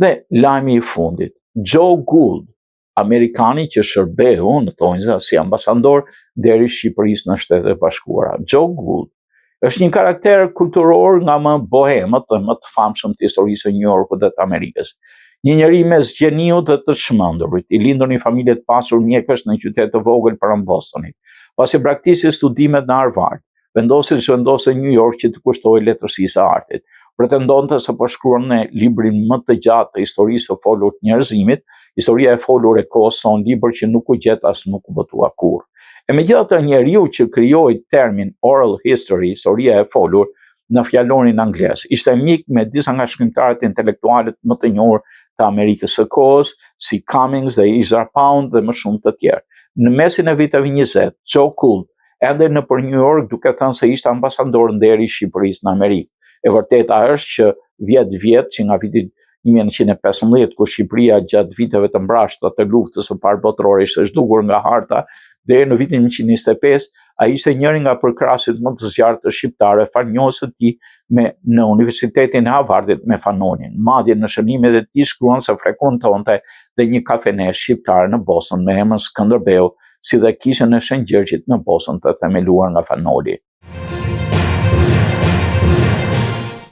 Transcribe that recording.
Dhe lajmi i fundit, Joe Gould, Amerikani që shërbeu në thonjza si ambasador deri Shqipërisë në Shtetet e Bashkuara. Joe Gould është një karakter kulturor nga më bohemët dhe më të famshëm të historisë së New Yorkut dhe të Amerikës. Një njeri me zgjeniu dhe të çmendurit, i lindur një familje të pasur mjekësh në një qytet të vogël pranë Bostonit. Pasi praktisi studimet në Harvard, vendosi të zhvendosë në New York që të kushtoj letërsisë së artit. Pretendonte se po shkruan në librin më të gjatë të historisë së folur të njerëzimit, historia e folur e kohës son, libër që nuk u gjet as nuk u botua kurrë. E megjithatë, njeriu që krijoi termin oral history, historia e folur, në fjalorin angles, ishte mik me disa nga shkrimtarët intelektualët më të njohur të Amerikës së kohës, si Cummings dhe Ezra Pound dhe më shumë të tjerë. Në mesin e viteve 20, Joe Gould ende nëpër New York duke thënë se ishte ambasador nderi i Shqipërisë në Amerikë. E vërteta është që 10 vjet që nga viti 1915, kur Shqipëria gjatë viteve të mbrashta të luftës së parë botërore ishte zhdukur nga harta, deri në vitin 1925, ai ishte njëri nga përkrasit më të zgjartë të shqiptarëve, fanjohës së tij në Universitetin e Harvardit me fanonin. Madje në shënimet e tij shkruan se frekuentonte dhe një kafene shqiptare në Boston me emrin Skënderbeu, si dhe kishën e Shëngjërgjit në Boston të themeluar nga Fanoli.